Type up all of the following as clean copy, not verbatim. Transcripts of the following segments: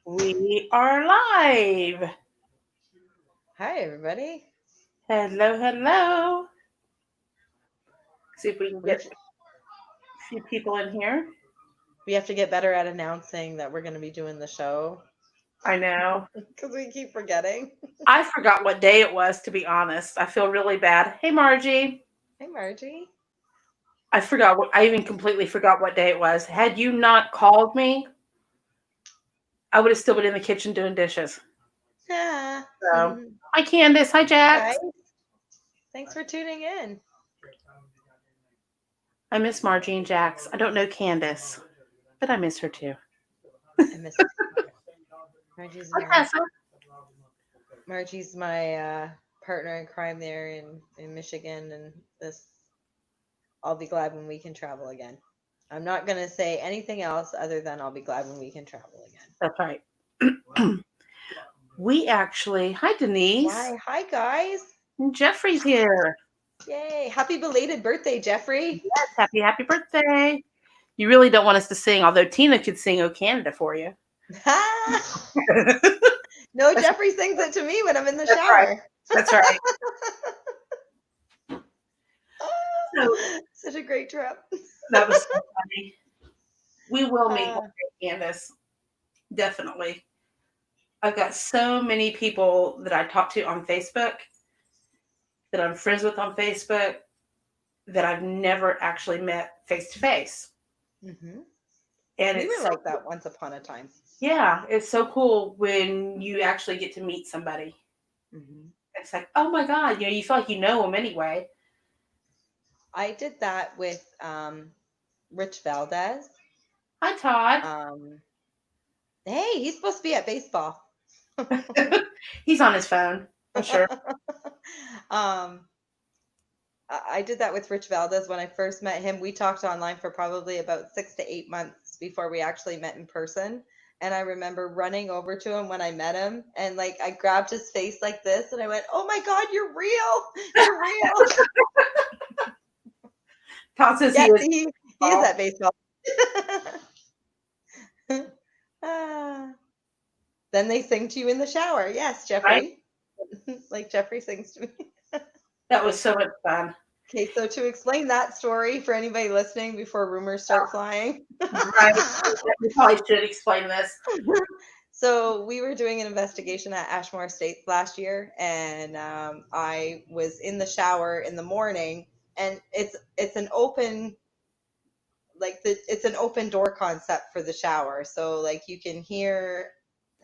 We are live. Hi, everybody. Hello, hello. See if we can We have get to, a few people in here. we have to get better at announcing that we're going to be doing the show I know. because we keep forgetting. I forgot what day it was, to be honest. I feel really bad. Hey, Margie. Hey, Margie. I even completely forgot what day it was. Had you not called me, I would have still been in the kitchen doing dishes. Yeah. So, hi, Candace. Hi, Guys, Jax. thanks for tuning in. I miss Margie and Jax. I don't know Candace, but I miss her too. I miss Margie's Hi, my Tessa. Margie's my partner in crime there in Michigan, and this I'll be glad when we can travel again. I'm not going to say anything else other than I'll be glad when we can travel again. That's right. Hi, Denise. Why? Hi, guys. Jeffrey's here. Yay. Happy belated birthday, Jeffrey. Yes, happy birthday. You really don't want us to sing, although Tina could sing "Oh Canada" for you. No, Jeffrey sings it to me when I'm in the That's right. shower. That's right. So Such a great trip. that was so funny. We will meet Uh, one day, Candace. Definitely. I've got so many people that I talk to on Facebook, that I'm friends with on Facebook, that I've never actually met face to face. mhm. And We it's were so, like that once upon a time. yeah, it's so cool when you actually get to meet somebody. Mhm. It's like, oh my God, you feel like you know them anyway. I did that with Rich Valdez. Hi, Todd. Hey, he's supposed to be at baseball. He's on his phone, I'm sure. um, I did that with Rich Valdez when I first met him. We talked online for probably about 6 to 8 months before we actually met in person. And I remember running over to him when I met him, and like I grabbed his face like this, and I went, "Oh my God, you're real! You're real!" Todd says he Yes, is. he is at baseball. Ah. Then they sing to you in the shower. Yes, Right? Jeffrey. Like Jeffrey sings to me. That was so much fun. Okay, so to explain that story for anybody listening before rumors start flying. Right. We probably should explain this. So we were doing an investigation at Ashmore Estates last year, and I was in the shower in the morning, and it's an open it's an open door concept for the shower, so like you can hear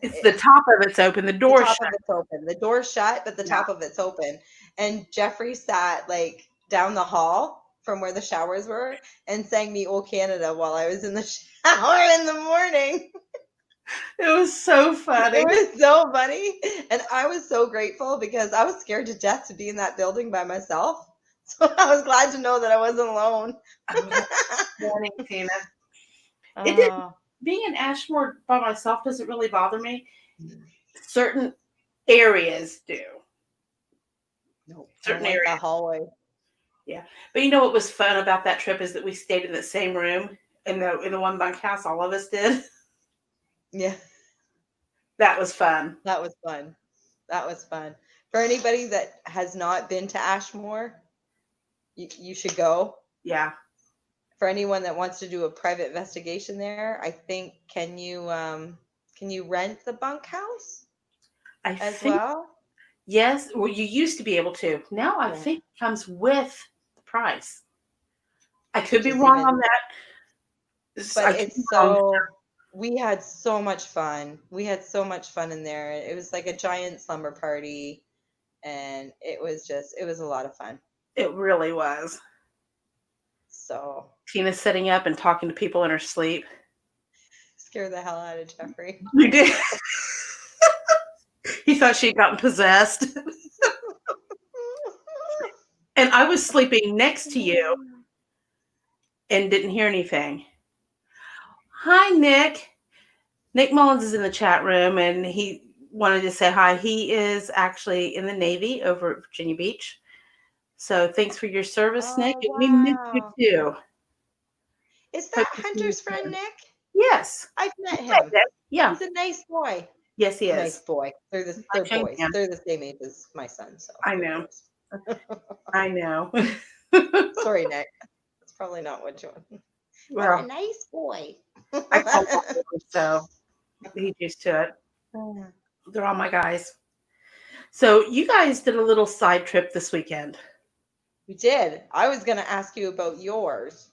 It's the it, top of it's open, the the door top shut. of it's open, the door's shut, but the Yeah. top of it's open, and Jeffrey sat like down the hall from where the showers were and sang me "Old Canada" while I was in the shower in the morning. It was so funny. It was so funny. And I was so grateful because I was scared to death to be in that building by myself. So I was glad to know that I wasn't alone. Morning, Tina. It did uh, being in Ashmore by myself doesn't really bother me. Certain areas do. no, I don't Certain like that areas. hallway. Yeah. But you know what was fun about that trip is that we stayed in the same room in the one bunkhouse, all of us did. Yeah, That was fun. that was fun. That was fun. For anybody that has not been to Ashmore, you should go. Yeah. For anyone that wants to do a private investigation there, I think can you rent the bunkhouse I as think well? yes. Well, you used to be able to. Now I Yeah, think it comes with the price. I could which be is wrong even on that. but I could be it's wrong. so we had so much fun. We had so much fun in there. It was like a giant slumber party, and it was a lot of fun. It really was. So Tina's sitting up and talking to people in her sleep. scare the hell out of Jeffrey. You did. He thought she'd gotten possessed. And I was sleeping next to you and didn't hear anything. Hi, Nick. Nick Mullins is in the chat room and he wanted to say hi. He is actually in the Navy over at Virginia Beach. So thanks for your service, Nick. Oh And we miss you wow. too. Is Hope that to see you Hunter's friend soon. Nick? Yes. I've met him. Yeah. He's a nice boy. Yes, he Nice is. boy. They're Nice young boys. man. They're the same age as my son, so I they're know. boys. I know. Sorry, Nick. That's probably not what you want. You're a Well, nice boy. I call him Oliver, so he's used to it. They're all my guys. So you guys did a little side trip this weekend. We did. I was going to ask you about yours.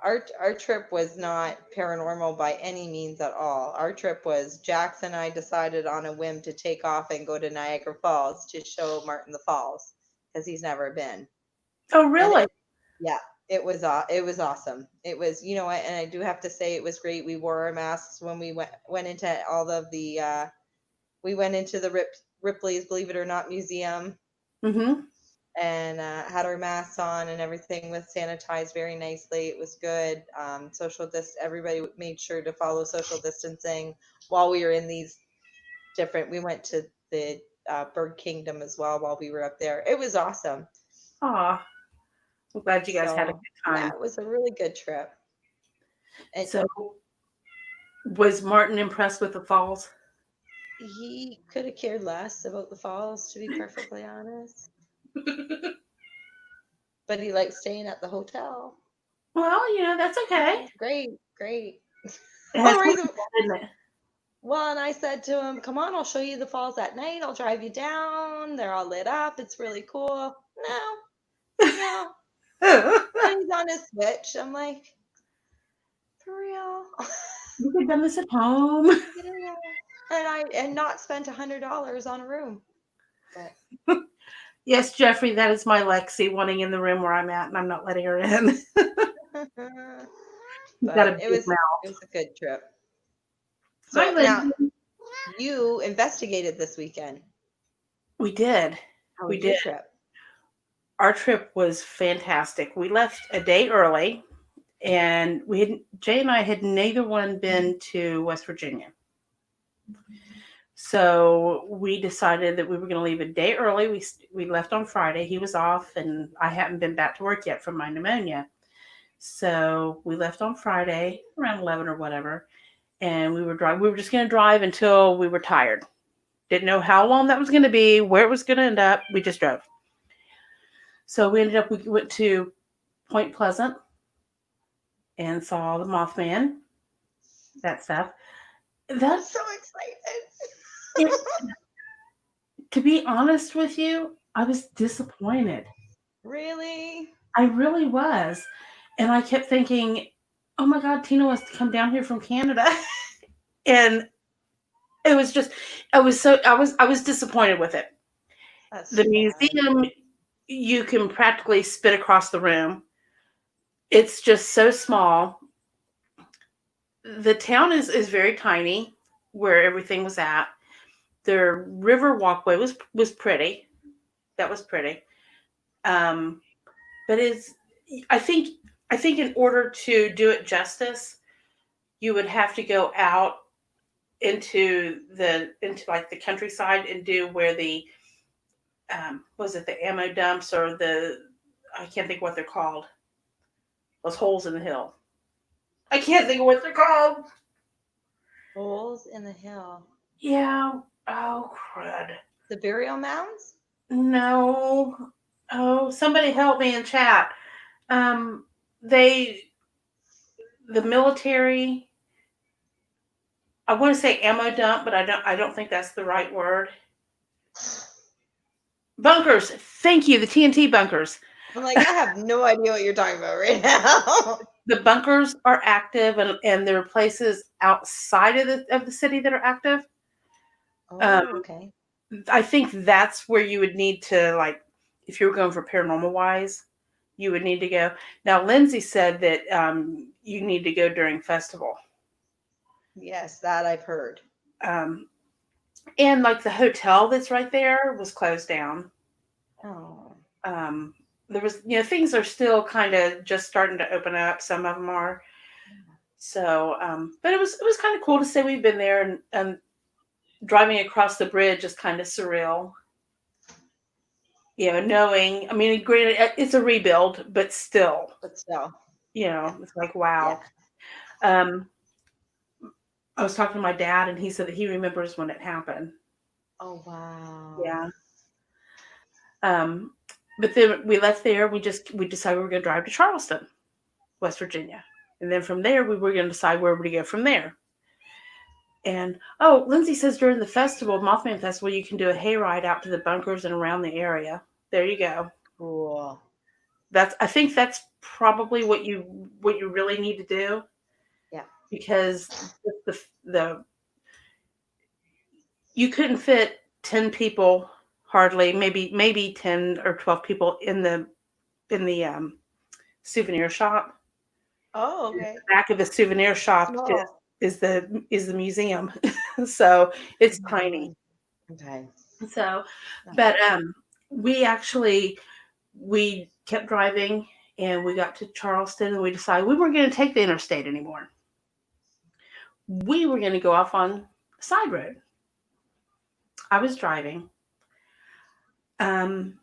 Our trip was not paranormal by any means at all. Our trip was Jax and I decided on a whim to take off and go to Niagara Falls to show Martin the Falls because he's never been. Oh, And really? yeah, it was awesome. It was, you know what, and I do have to say it was great. We wore our masks when we went into all of the we went into the Ripley's Believe It or Not museum Mm-hmm. and had our masks on and everything was sanitized very nicely. It was good. Everybody made sure to follow social distancing while we were in these different. We went to the Bird Kingdom as well while we were up there. It was awesome. Aw, I'm glad you guys had a So good yeah, time. it was a really good trip. And So was Martin impressed with the falls? he could have cared less about the falls, to be perfectly honest. But he liked staying at the hotel. Well, that's okay. Great, great. It has Whole reason. waterfall, didn't it? Well, and I said to him, "Come on, I'll show you the falls at night. I'll drive you down. They're all lit up. It's really cool." No, no. And he's on his Switch. I'm like, for real? You could have done this at home. Yeah. And not spent $100 on a room. But Yes, Jeffrey, that is my Lexi wanting in the room where I'm at, and I'm not letting her in. You've got a but it big was mouth. it was a good trip. Hi, So now Lindsay. you investigated this weekend. We did. How We was did. your trip? Our trip was fantastic. We left a day early, and Jay and I had neither one been to West Virginia. So we decided that we were going to leave a day early. We left on Friday. He was off, and I hadn't been back to work yet from my pneumonia. So we left on Friday around 11 or whatever, and we were driving. We were just going to drive until we were tired. Didn't know how long that was going to be, where it was going to end up. We just drove. So we went to Point Pleasant and saw the Mothman, that stuff. I'm That's so excited. it. To be honest with you, I was disappointed. Really? I really was. And I kept thinking, oh my God, Tina wants to come down here from Canada. And it was just, I was disappointed with it. That's The too bad. museum, you can practically spit across the room. It's just so small. The town is very tiny where everything was at. The river walkway was pretty. That was pretty. Um, but I think I think in order to do it justice, you would have to go out into like the countryside and do where the was it the ammo dumps or the I can't think what they're called. Those holes in the hill. I can't think of what they're called. Holes in the hill. Yeah. Oh crud. The burial mounds? No. Oh, somebody help me in chat. They the military. I want to say ammo dump, but I don't think that's the right word. Bunkers. Thank you. The TNT bunkers. I'm like, I have no idea what you're talking about right now. The bunkers are active, and there are places outside of the city that are active. Um, Oh, okay. I think that's where you would need to like, if you were going for paranormal wise, you would need to go. Now, Lindsay said that you need to go during festival. Yes, that I've heard. Um, and like the hotel that's right there was closed down. Oh. Um, there was, things are still kind of just starting to open up. Some of them are. So, but it was kind of cool to say we've been there and driving across the bridge is kind of surreal. Knowing, I mean, granted, it's a rebuild, but still, But still, it's like, yeah. wow. Um, I was talking to my dad, and he said that he remembers when it happened. Oh, wow. Yeah. Um, but then we left there. We decided we were going to drive to Charleston, West Virginia, and then from there we were going to decide where to go from there. And oh, Lindsay says during the festival, Mothman Festival, you can do a hayride out to the bunkers and around the area. There you go. Cool. I think that's probably what you really need to do, Yeah. because the you couldn't fit 10 people, hardly, maybe 10 or 12 people in the souvenir shop. Oh, The okay. back of the souvenir shop Small. is the museum. So it's tiny. Mm, okay. So, That's but cool. we actually we kept driving, and we got to Charleston, and we decided we weren't going to take the interstate anymore. We were going to go off on a side road. I was driving. Um,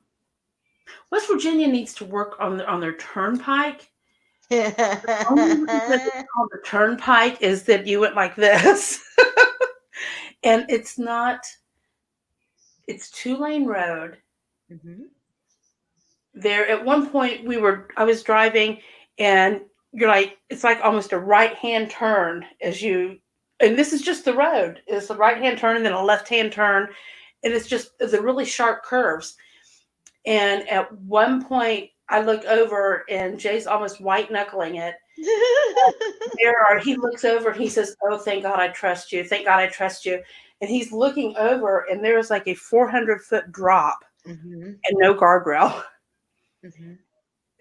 West Virginia needs to work on their turnpike. The only reason it's called the turnpike is that you went like this, and it's not. It's 2-lane road. Hmm. There, at one point, I was driving, and you're like, it's like almost a right hand turn as you, and this is just the road. It's a right hand turn and then a left hand turn, and it's a really sharp curves. And at one point, I look over, and Jay's almost white knuckling it. He looks over and he says, "Oh, thank God I trust you. Thank God I trust you." And he's looking over, and there's like a 400-foot drop Hmm. and no guardrail. Hmm.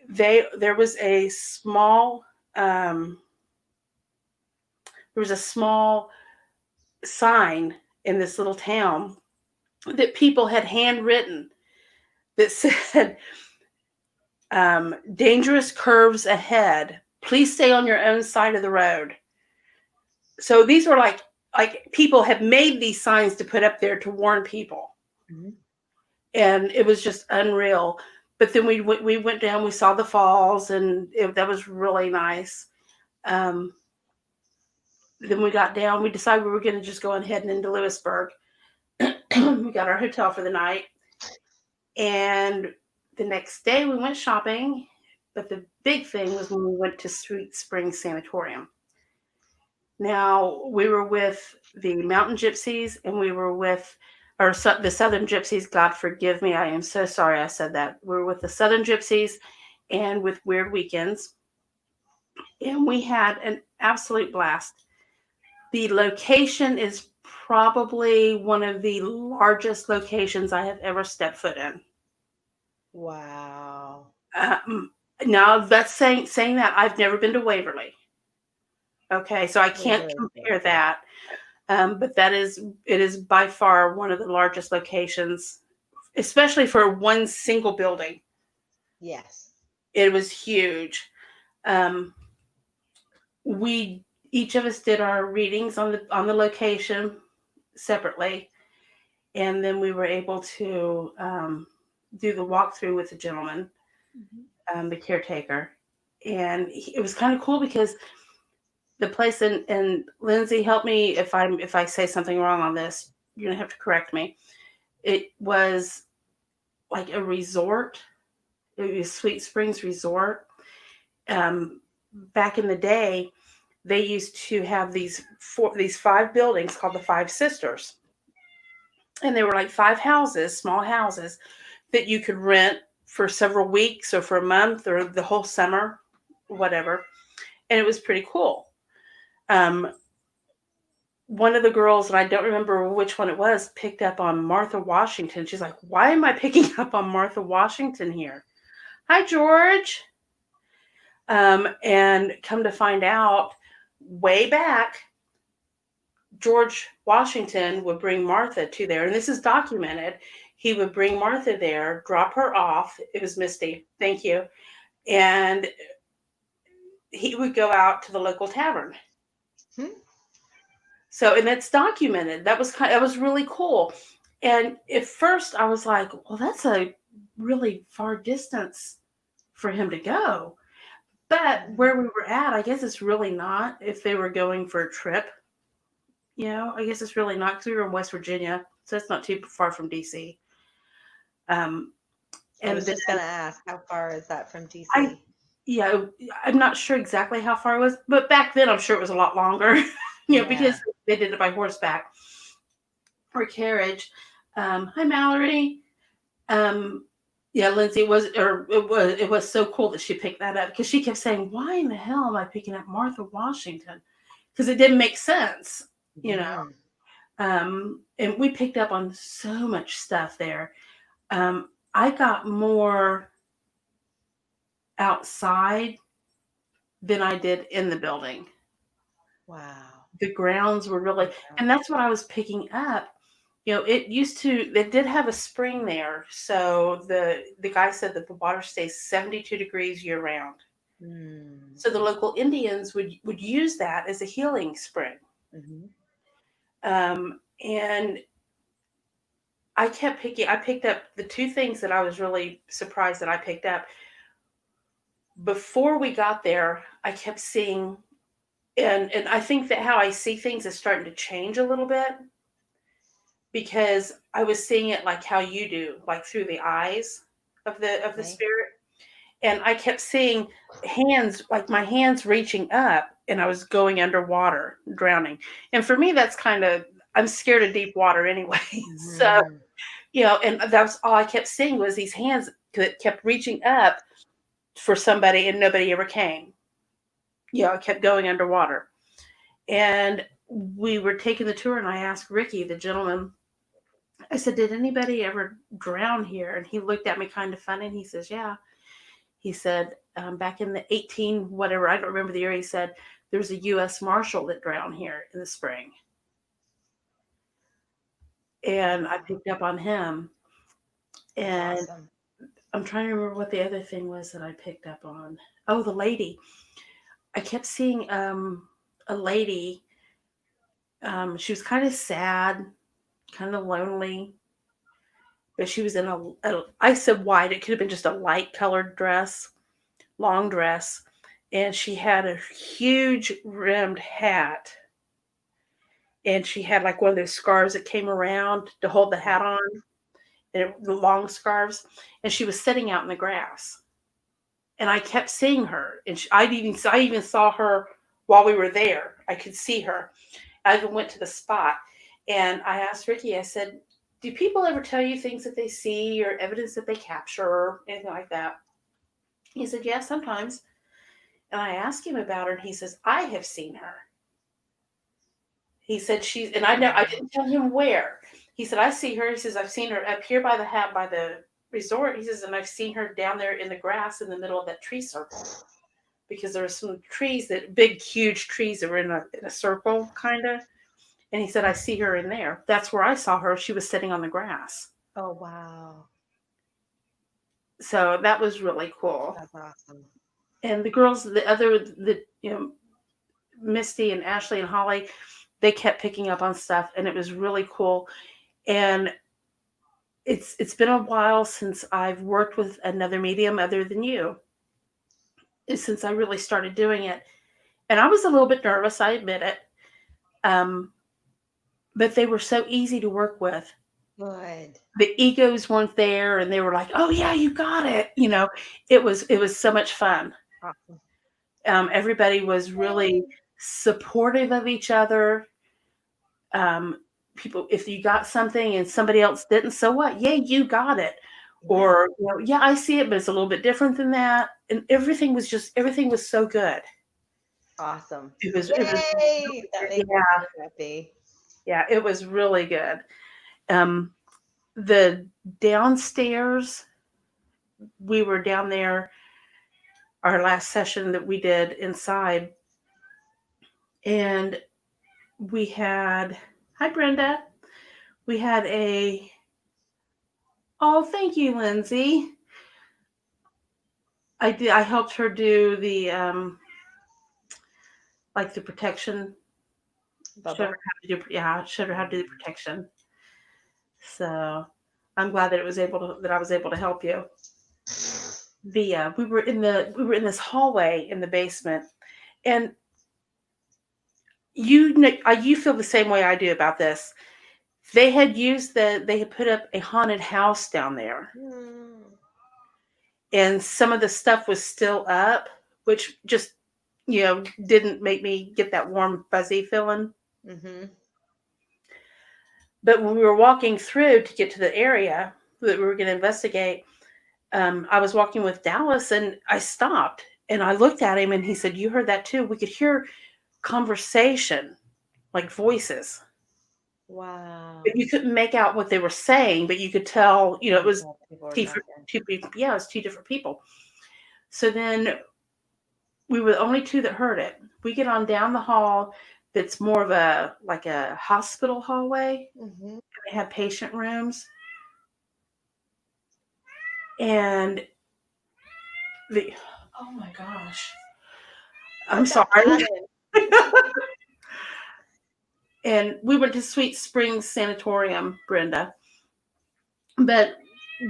There was a small um, there was a small sign in this little town that people had handwritten that said, "Dangerous curves ahead. Please stay on your own side of the road." So these were like people have made these signs to put up there to warn people, Hmm. and it was just unreal. But then we went down, we saw the falls, and that was really nice. Um, then we got down. We decided we were going to just go ahead and into Lewisburg. We got our hotel for the night, and the next day we went shopping. But the big thing was when we went to Sweet Springs Sanatorium. Now we were with the Mountain Gypsies, and we were with the Southern Gypsies. God forgive me, I am so sorry I said that. We were with the Southern Gypsies and with Weird Weekends, and we had an absolute blast. The location is probably one of the largest locations I have ever stepped foot in. Wow. Um, Now that's saying that I've never been to Waverly. Okay, so I can't Waverly is compare big. that. But it is by far one of the largest locations, especially for one single building. Yes. It was huge. Um, we each of us did our readings on the location separately, and then we were able to do the walkthrough with the gentleman, Hmm. the caretaker, and it was kind of cool because the place, and Lindsay, help me if I say something wrong on this. You're gonna have to correct me. It was like a resort. It was Sweet Springs Resort. Um, Back in the day, they used to have these 5 buildings called the Five Sisters, and they were like 5 houses, small houses that you could rent for several weeks or for a month or the whole summer, whatever. And it was pretty cool. Um, One of the girls, and I don't remember which one it was, picked up on Martha Washington. She's like, "Why am I picking up on Martha Washington here?" Hi, George. And come to find out, way back, George Washington would bring Martha to there, and this is documented. He would bring Martha there, drop her off. It was Misty. Thank you. And he would go out to the local tavern. Hmm. So, and that's documented. That was really cool. And at first, I was like, "Well, that's a really far distance for him to go." But Mhm. where we were at, I guess it's really not if they were going for a trip. I guess it's really not because we were in West Virginia, so it's not too far from DC. Um, I and was then just gonna ask, how far is that from I, DC? yeah, I'm not sure exactly how far it was, but back then I'm sure it was a lot longer, because Yeah. they did it by horseback or carriage. Hi, Mallory. Um, yeah, Lindsay it was so cool that she picked that up because she kept saying, "Why in the hell am I picking up Martha Washington?" Because it didn't make sense, you know. Mhm. And we picked up on so much stuff there. I got more outside than I did in the building. Wow. The grounds were really, Yeah. and that's what I was picking up. They did have a spring there, so the guy said that the water stays 72 degrees year round. Mm. So the local Indians would use that as a healing spring. Mhm. And I picked up the two things that I was really surprised that I picked up. Before we got there, I kept seeing, and I think that how I see things is starting to change a little bit because I was seeing it like how you do, like through the eyes of the Okay. spirit. And I kept seeing hands, like my hands reaching up, and I was going underwater, drowning. And for me, that's kind of, I'm scared of deep water anyway. So, Mhm. and that's all I kept seeing was these hands that kept reaching up for somebody, and nobody ever came. I kept going underwater. And we were taking the tour, and I asked Ricky, the gentleman, I said, "Did anybody ever drown here?" And he looked at me kind of funny, and he says, "Yeah." He said, back in the 18, whatever, I don't remember the year, he said, there was a U.S. Marshal that drowned here in the spring. And I Wow. picked up on him. That's And awesome. I'm trying to remember what the other thing was that I picked up on. Oh, the lady. I kept seeing a lady. She was kind of sad, kind of lonely, but she was in I said white. It could have been just a light colored dress, long dress. And she had a huge rimmed hat, and she had like one of those scarves that came around to hold the hat Yeah. on, the long scarves, and she was sitting out in the grass. And I kept seeing her, and I even saw her while we were there. I could see her. I even went to the spot, and I asked Ricky. I said, "Do people ever tell you things that they see or evidence that they capture or anything like that?" He said, "Yeah, sometimes." And I asked him about her, and he says, "I have seen her." He said and I know I Wow. didn't tell him where. He said, "I see her." He says, "I've seen her up here by the resort." He says, "And I've seen her down there in the grass in the middle of that tree circle because there were some trees, that big, huge trees that were in a circle, kind of." And he said, "I see her in there. That's where I saw her. She was sitting on the grass." Oh, wow. So that was really cool. That's awesome. And the girls, Misty and Ashley and Holly, they kept picking up on stuff, and it was really cool. And it's been a while since I've worked with another medium other than you, since I really started doing it. And I was a little bit nervous, I admit it. Um, but they were so easy to work with. Good. The egos weren't there, and they were like, "Oh yeah, you got it." It was so much fun. Awesome. Everybody was really Yay. supportive of each other. Um, People, if you got something and somebody else didn't, so what? Yay, you got it. Yeah. Or, yeah, I see it, but it's a little bit different than that. And everything was so good. Awesome. It was Yay. That yeah, makes me so happy. yeah, it was really good. Um, the downstairs, we were down there our last session that we did inside, and we had, hi Brenda, we had oh, thank you, Lindsay. I helped her do the like the protection. Showed her Bubble. how to do, yeah, showed her how to do the protection. So I'm glad that I was able to help you. we were in this hallway in the basement, and you feel the same way I do about this. They had put up a haunted house down there, Mm. and some of the stuff was still up, which just didn't make me get that warm fuzzy feeling. Mhm. But when we were walking through to get to the area that we were going to investigate, I was walking with Dallas, and I stopped and I looked at him, and he said, "You heard that too?" We could hear conversation, like voices, but Wow. you couldn't make out what they were saying, but you could tell, it was Yeah, people were two, talking. two people. Yeah, it was two different people. So then we were the only two that heard it. We get on down the hall. That's more of a hospital hallway. Mhm. They have patient rooms, and the oh my gosh, I'm Put that sorry. pad in. And we went to Sweet Springs Sanatorium, Brenda, but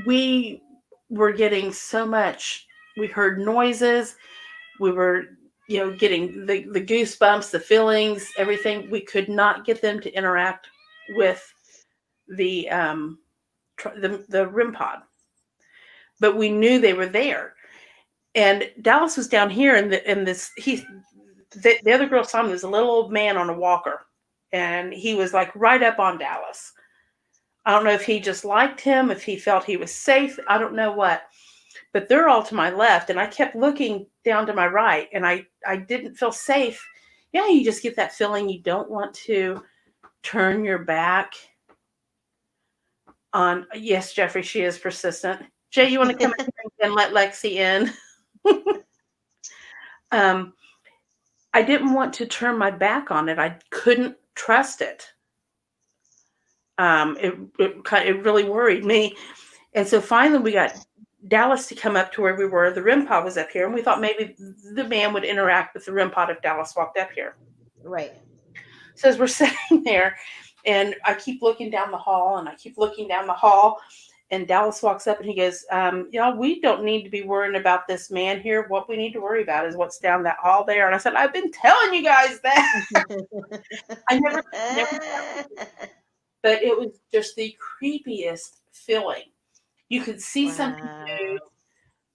we were getting so much. We heard noises. We were, getting the goosebumps, the feelings, everything. We could not get them to interact with the the RIM pod, but we knew they were there. And Dallas was down here, and the other girl saw him. There was a little old man on a walker, and he was like right up on Dallas. I don't know if he just liked him, if he felt he was safe. I don't know what. But they're all to my left, and I kept looking down to my right, and I didn't feel safe. Yeah, you just get that feeling you don't want to turn your back on. Yes, Jeffrey, she is persistent. Jay, you want to come in and let Lexi in? um, I didn't want to turn my back on it. I couldn't trust it. It really worried me. And so finally we got Dallas to come up to where we were. The RIM pod was up here, and we thought maybe the man would interact with the RIM pod if Dallas walked up here. Right. So as we're sitting there, and I keep looking down the hall, and I keep looking down the hall, and Dallas walks up and he goes, we don't need to be worrying about this man here. What we need to worry about is what's down that hall there. And I said, I've been telling you guys that. I never, but it was just the creepiest feeling. You could see something move.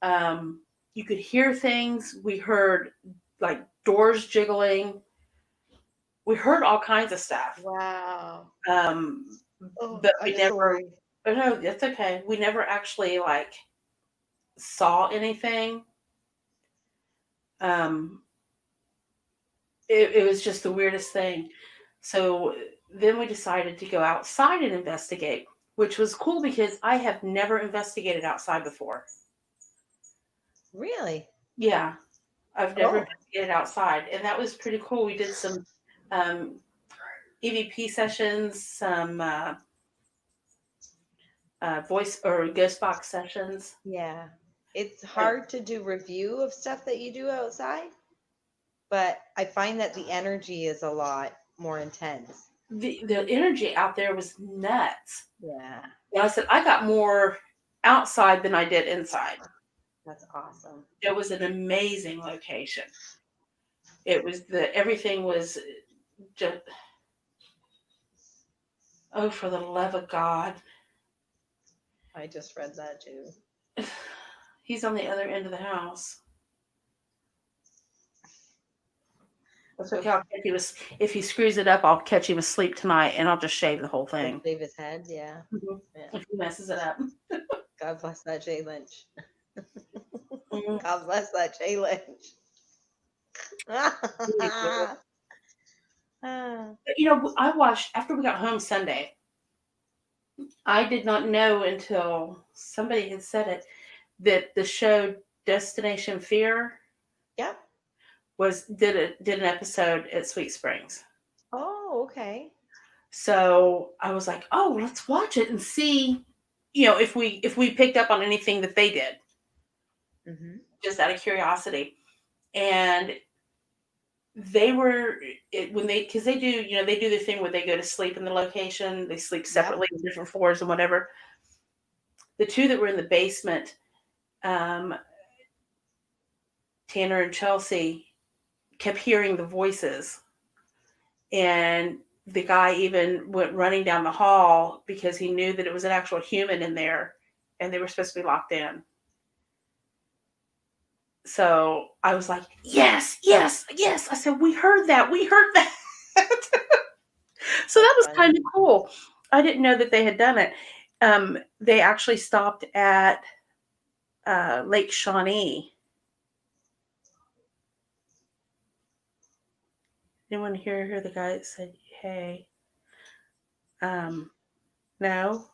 Wow. Um, you could hear things. We heard like doors jiggling. We heard all kinds of stuff. Wow. Um, Oh, but I'm we never. sorry. Oh no, it's okay. We never actually like saw anything. Um, it was just the weirdest thing. So then we decided to go outside and investigate, which was cool because I have never investigated outside before. Really? Yeah, I've never Oh, investigated outside, and that was pretty cool. We did some um, EVP sessions, some voice or ghost box sessions. yeah. It's And hard to do review of stuff that you do outside, but I find that the energy is a lot more intense. the energy out there was nuts. Yeah, And I said I got more outside than I did inside. that's awesome. It was an amazing location. It was everything was just, oh, for the love of God. I just read that too. He's on the other end of the house. That's okay. I'll catch him if he screws it up, I'll catch him asleep tonight, and I'll just shave the whole And thing. shave his head. Yeah, Mhm. yeah. If he messes it up. God bless that Jay Lynch. Mhm. God bless that Jay Lynch. I watched after we got home Sunday. I did not know until somebody had said it that the show Destination Fear Yep. did an episode at Sweet Springs. Oh, okay. So I was like, oh, let's watch it and see, if we picked up on anything that they did, Hmm. just out of curiosity. And they were when they because they do the thing where they go to sleep in the location, they sleep Yep. separately on different floors and whatever. The two that were in the basement, um, Tanner and Chelsea kept hearing the voices, and the guy even went running down the hall because he knew that it was an actual human in there, and they were supposed to be locked in. So I was like, yes, yes, yes. I said, we heard that. We heard that. So that That's was funny. kind of cool. I didn't know that they had done it. They actually stopped at Lake Shawnee. Anyone hear the guy that said, hey? Um, no,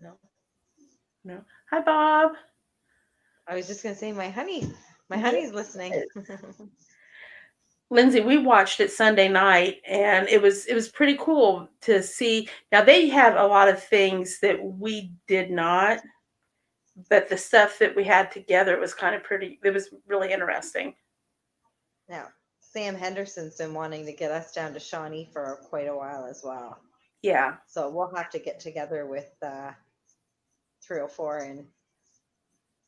No. no. Hi, Bob. I was just gonna say my honey's listening. Lindsay, we watched it Sunday night, and it was pretty cool to see. Now they had a lot of things that we did not, but the stuff that we had together was kind of pretty. It was really interesting. Now, Sam Henderson's been wanting to get us down to Shawnee for quite a while as well. Yeah, So we'll have to get together with 304 and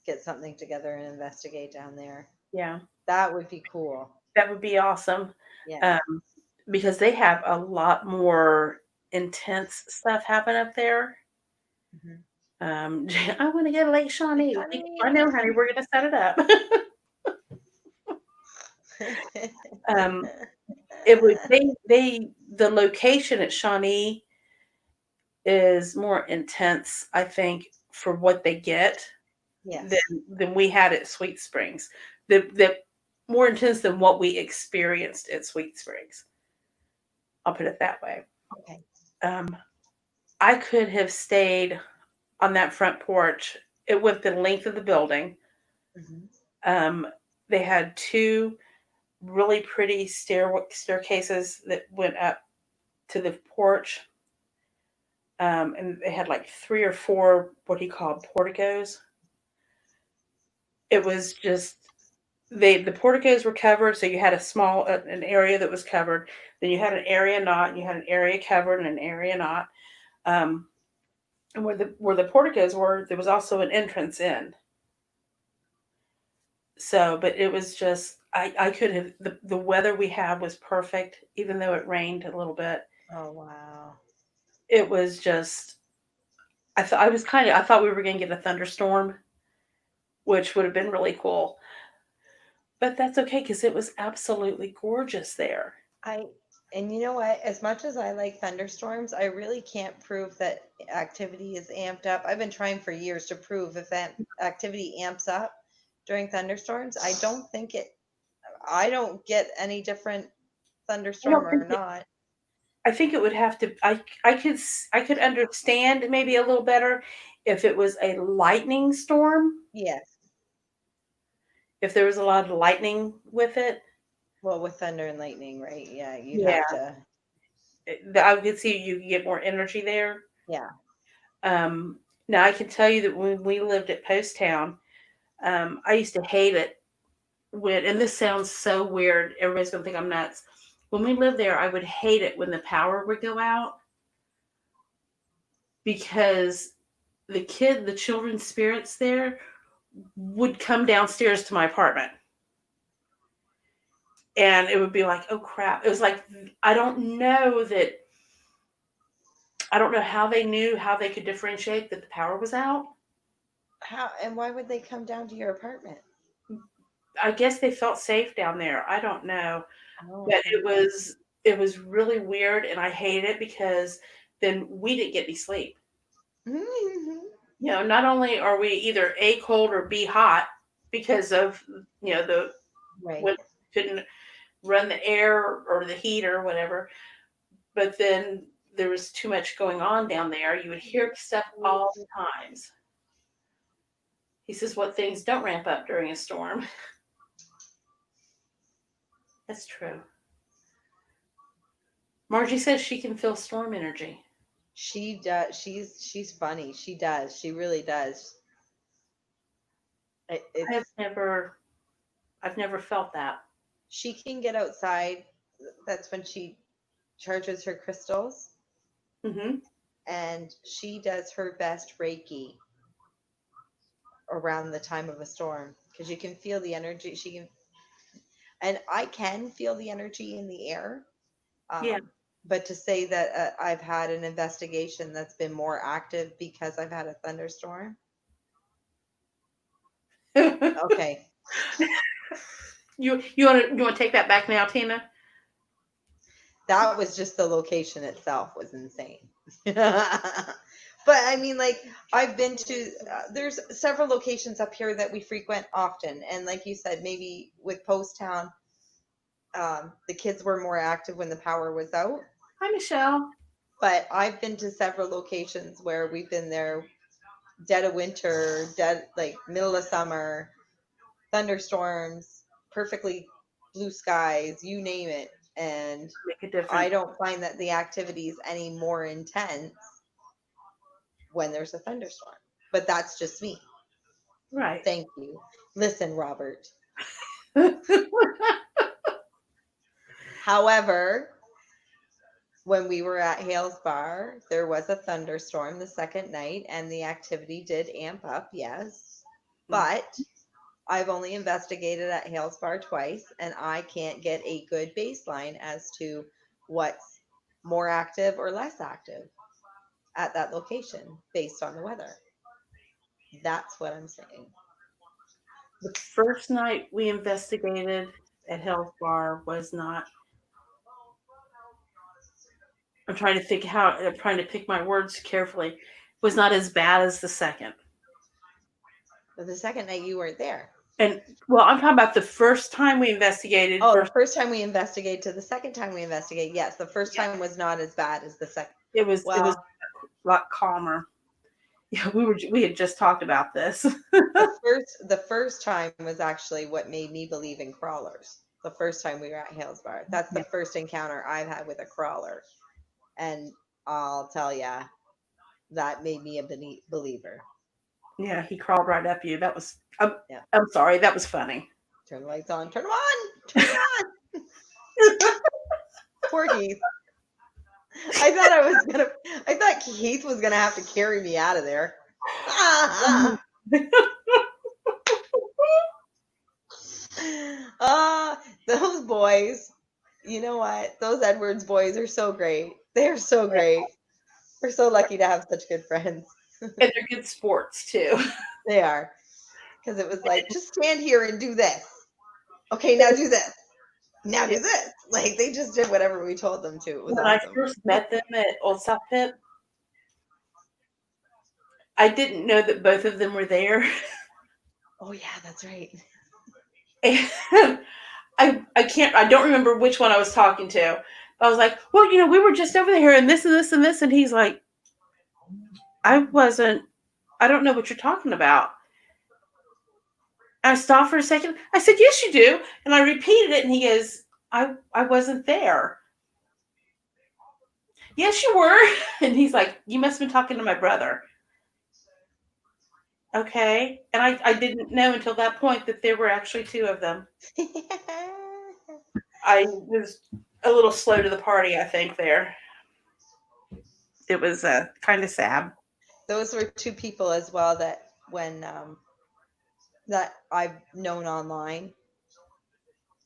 get something together and investigate down there. yeah, That would be cool. that would be awesome. Yeah. Um, because they have a lot more intense stuff happen up there. Mhm. I want to go to Lake Like Shawnee. I Shawnee. know, honey. We're gonna set it up. um, it would they the location at Shawnee is more intense, I think, for what they get than Yes. than we had at Sweet Springs. The more intense than what we experienced at Sweet Springs. I'll put it that way. Okay. Um, I could have stayed on that front porch. It went the length of the building. Hmm. Um, they had two really pretty staircases that went up to the porch. And they had like three or four what he called porticos. It was just the porticos were covered, so you had a small an area that was covered. Then you had an area not, and you had an area covered and an area not. Um, and where the porticos were, there was also an entrance in. So, but it was just I could have the weather we had was perfect, even though it rained a little bit. Oh wow. It was just I thought we were going to get a thunderstorm, which would have been really cool. But that's okay because it was absolutely gorgeous there. I and you know what? As much as I like thunderstorms, I really can't prove that activity is amped up. I've been trying for years to prove if that activity amps up during thunderstorms. I don't get any different I thunderstorm don't or think it, not. I think it would have to. I could understand maybe a little better if it was a lightning storm. Yes. If there was a lot of lightning with it, Well, with thunder and lightning, right? Yeah, you'd yeah, have to. I could see you could get more energy there. Yeah. Um, Now I can tell you that when we lived at Post Town, I used to hate it when, and this sounds so weird. Everybody's gonna think I'm nuts. When we lived there, I would hate it when the power would go out because the children's spirits there would come downstairs to my apartment. And it would be like, oh crap. It was like, I don't know that, I don't know how they knew how they could differentiate that the power was out. How and why would they come down to your apartment? I guess they felt safe down there. I don't know. Oh, But it okay. was, it was really weird and I hated it because then we didn't get any sleep. Not only are we either A cold or B hot because of the Right. when couldn't run the air or the heat or whatever, but then there was too much going on down there. You would hear stuff all the times. He says what things don't ramp up during a storm. That's true. Margie says she can feel storm energy. She does. She's funny. She does. She really does. I have It's never I've never felt that. she can get outside. That's when she charges her crystals, Hmm. and she does her best Reiki around the time of a storm. because you can feel the energy. She can, and I can feel the energy in the air. Yeah. But to say that I've had an investigation that's been more active because I've had a thunderstorm, okay, you want to take that back now, Tina? that was just the location itself was insane. But I mean, like, I've been to, there's several locations up here that we frequent often. And like you said, maybe with Post Town, the kids were more active when the power was out. Hi, Michelle. But I've been to several locations where we've been there dead of winter, dead, like middle of summer, thunderstorms, perfectly blue skies, you name it. And Make a I difference. don't find that the activity is any more intense when there's a thunderstorm. But that's just me. Right. Thank you. Listen, Robert. However, when we were at Hales Bar, there was a thunderstorm the second night, and the activity did amp up, yes. But I've only investigated at Hales Bar twice, and I can't get a good baseline as to what's more active or less active at that location based on the weather. That's what I'm saying. The first night we investigated at Health Bar was not. I'm trying to pick my words carefully. Was not as bad as the second. But the second night you weren't there. And well, I'm talking about the first time we investigated Oh, the versus. first time we investigated to the second time we investigated, yes, the first Yeah, time was not as bad as the second. it was Well, a lot calmer. Yeah, we had just talked about this. the first time was actually what made me believe in crawlers. The first time we were at Hales Bar. That's the Yeah, first encounter I've had with a crawler. And I'll tell ya, that made me a believer. yeah, he crawled right up you. That was. Yeah. I'm sorry. That was funny. Turn the lights on. Turn them on. Turn them on. Poor Keith. I thought Keith was gonna have to carry me out of there. Um, Those boys, you know what? Those Edwards boys are so great. They're so great. We're so lucky to have such good friends. and they're good sports too. They are. Because it was like, just stand here and do this. Okay, now do this. Now do this. Like, they just did whatever we told them to. It was When I awesome. first met them at Old South Pit, I didn't know that both of them were there. Oh, yeah, that's right. And I don't remember which one I was talking to. But I was like, well, we were just over there and this and this and this, and he's like, I wasn't. I don't know what you're talking about. I stopped for a second. I said, yes, you do, and I repeated it, and he goes, I wasn't there. Yes, you were, and he's like, you must have been talking to my brother. Okay, and I didn't know until that point that there were actually two of them. I was a little slow to the party, I think. There, it was kind of sad. Those were two people as well that when that I've known online,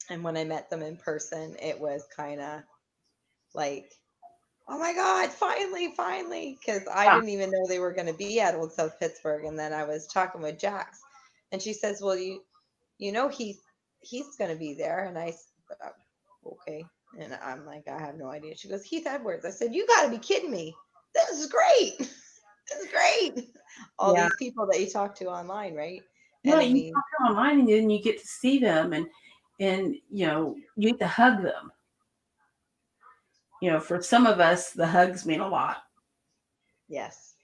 and when I met them in person, it was kind of like, oh my God, finally, finally, because I Yeah, didn't even know they were going to be at Old South Pittsburgh. And then I was talking with Jax, and she says, well, you know he's going to be there. And okay. And I'm like, I have no idea. She goes, Heath Edwards. I said, you got to be kidding me. This is great. This is great. All yeah. these people that you talk to online, right? And Well, I you mean, talk to them online, and then you get to see them, and you get to hug them. For some of us, the hugs mean a lot, yes,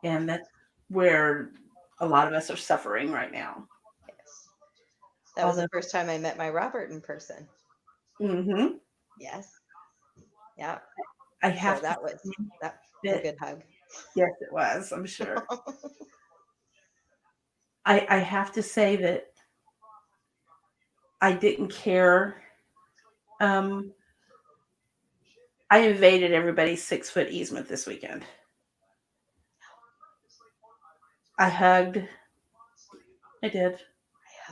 and that's where a lot of us are suffering right now. yes. That was the Although, first time I met my Robert in person. hmm Yes. Yeah. I So have to say that was a that good hug. yes, it was. I'm sure. I have to say that I didn't care. Um, I invaded everybody's 6 foot easement this weekend. I hugged. I did.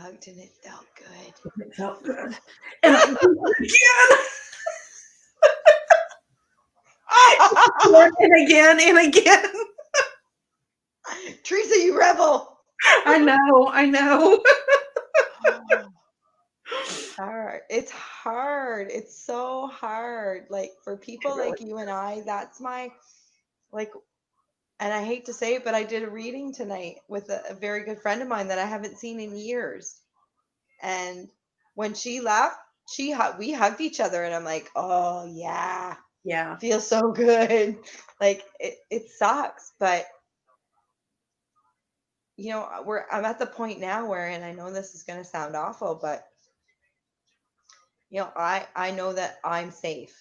hugged and it felt good. It felt good. And I did it again. And again and again. Teresa, you rebel. I know. I know. It's hard. It's hard. It's so hard. Like for people Really? like you and I, that's my like, and I hate to say it, but I did a reading tonight with a very good friend of mine that I haven't seen in years. And when she left, we hugged each other, and I'm like, oh yeah, Yeah. feels so good. Like it sucks, but I'm at the point now where, and I know this is going to sound awful, but I know that I'm safe.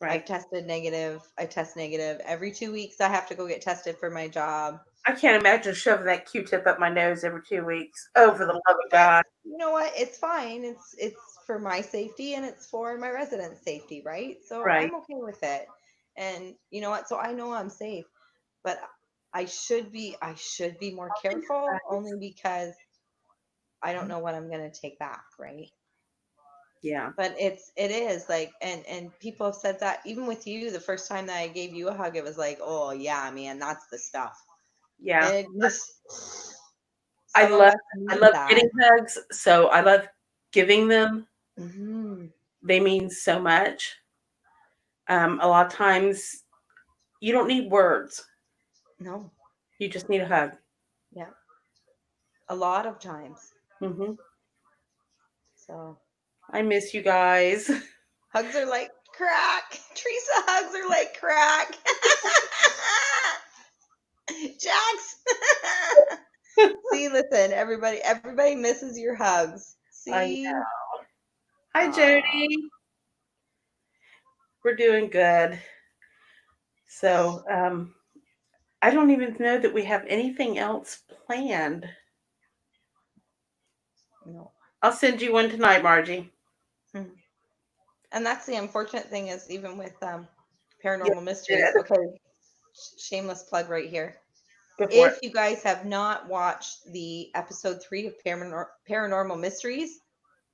I've Right. tested negative. I test negative every 2 weeks. I have to go get tested for my job. I can't imagine shoving that Q-tip up my nose every 2 weeks. Oh, for the love of But God. you know what? It's fine. It's for my safety and it's for my residents' safety, right? So Right. I'm okay with it. And you know what? So I know I'm safe, but I should be more careful only because I don't know what I'm gonna take back, right? Yeah. But it is like, and people have said that even with you, the first time that I gave you a hug, it was like, oh yeah, man, that's the stuff. Yeah. And it just I some of love us I need love that. getting hugs, so I love giving them. Hmm. They mean so much. A lot of times you don't need words. No, You just need a hug. yeah, a lot of times. Hmm. So I miss you guys. hugs are like crack. Teresa, hugs are like crack. Jax. See, listen, everybody misses your hugs. I know. See, Hi, Aw, Jody. We're doing good. So, I don't even know that we have anything else planned. no. I'll send you one tonight, Margie. Mhm. And that's the unfortunate thing is even with Yes, paranormal it mysteries. is. Okay, shameless plug right here. Go for it. If you guys have not watched the episode 3 of Paranormal Mysteries,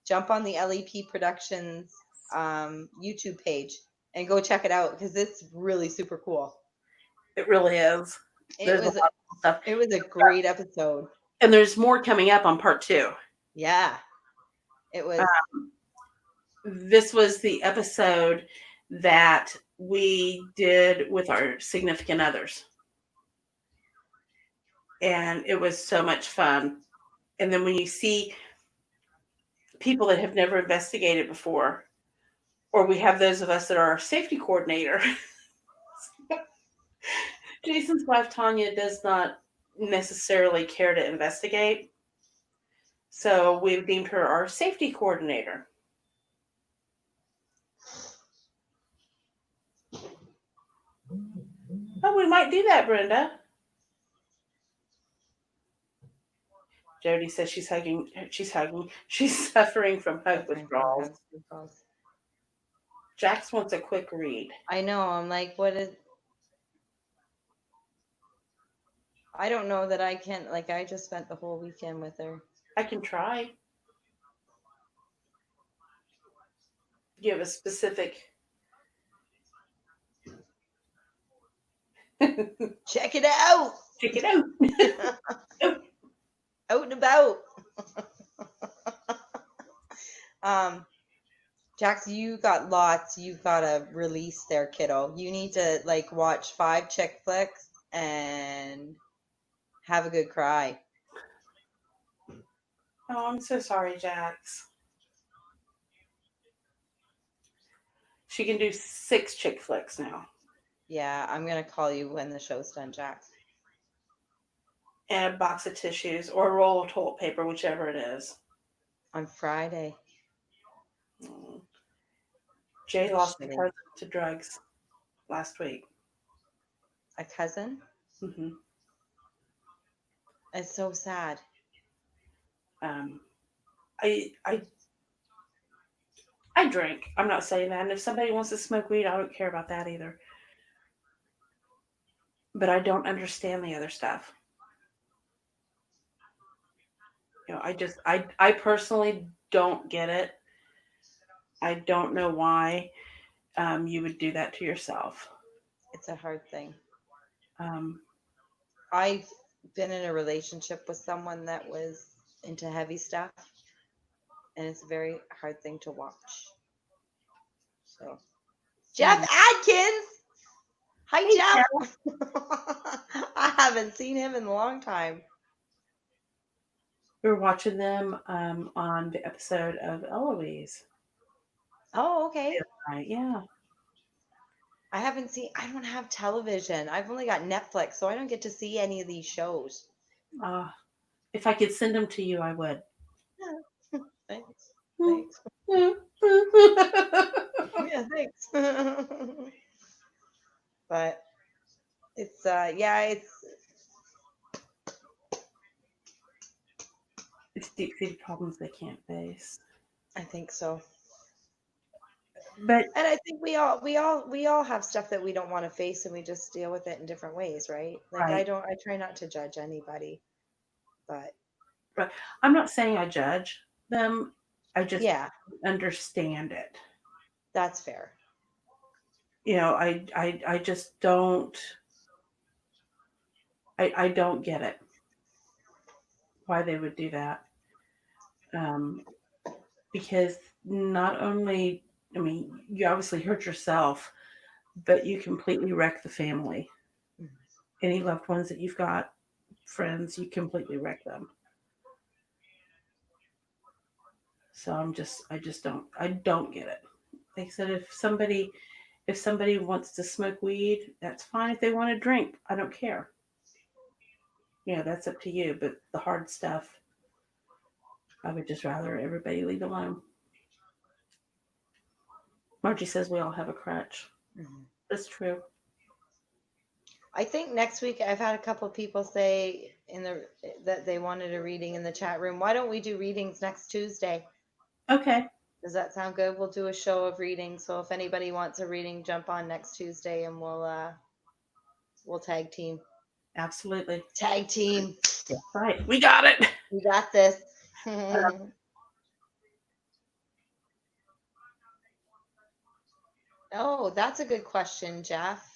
jump on the LEP Productions YouTube page and go check it out because it's really super cool. It really is. It There's a was lot of cool stuff. it was a great episode. And there's more coming up on part two. Yeah, it Uh, was. this was the episode that we did with our significant others. And it was so much fun. And then when you see people that have never investigated before, or we have those of us that are our safety coordinator. Jason's wife, Tanya, does not necessarily care to investigate. So we've deemed her our safety coordinator. Oh, we might do that, Brenda. Jody says she's hugging. She's hugging. She's suffering from hug Suffering from withdrawals. hugs and calls. Jax wants a quick read. I know. I'm like, what is? I don't know that I can. Like, I just spent the whole weekend with her. I can try. Give a specific. Check it out. Check it out. Out and about. um, Jax, you got lots. You've got to release there, kiddo. You need to like watch 5 chick flicks and have a good cry. Oh, I'm so sorry, Jax. She can do 6 chick flicks now. Yeah, I'm gonna call you when the show's done, Jax. And a box of tissues or a roll of toilet paper, whichever it is. On Friday. Mm. Jay lost a Shitty. cousin to drugs last week. A cousin? Hmm. It's so sad. Um, I drink. I'm not saying that. And if somebody wants to smoke weed, I don't care about that either. But I don't understand the other stuff. I personally don't get it. I don't know why you would do that to yourself. It's a hard thing. Um, I've been in a relationship with someone that was into heavy stuff, and it's a very hard thing to watch. So, Jeff yeah. Adkins. Hi, Hey, Jeff. Jeff. I haven't seen him in a long time. We were watching them on the episode of Eloise. Oh, okay. Right? Yeah. I haven't seen, I don't have television. I've only got Netflix, so I don't get to see any of these shows. Uh, if I could send them to you, I would. Yeah. Thanks. Thanks. Yeah, thanks. But it's, yeah, It's deep-seated problems they can't face. I think so. But And I think we all have stuff that we don't want to face, and we just deal with it in different ways, right? Like right, I try not to judge anybody, but right. I'm not saying I judge them. I just yeah, understand it. that's fair. I just don't. I don't get it. Why they would do that. Um, because not only, I mean, you obviously hurt yourself, but you completely wreck the family. Any loved ones that you've got, friends, you completely wreck them. So I don't get it. Like I said, if somebody wants to smoke weed, that's fine. If they want to drink, I don't care. That's up to you. But the hard stuff, I would just rather everybody leave alone. Margie says we all have a crutch. Mhm. That's true. I think next week I've had a couple of people say in the that they wanted a reading in the chat room. Why don't we do readings next Tuesday? Okay, Does that sound good? We'll do a show of readings. So if anybody wants a reading, jump on next Tuesday and we'll tag team. absolutely. Tag team. Yeah, right. We got it. We got this. Oh, that's a good question, Jeff.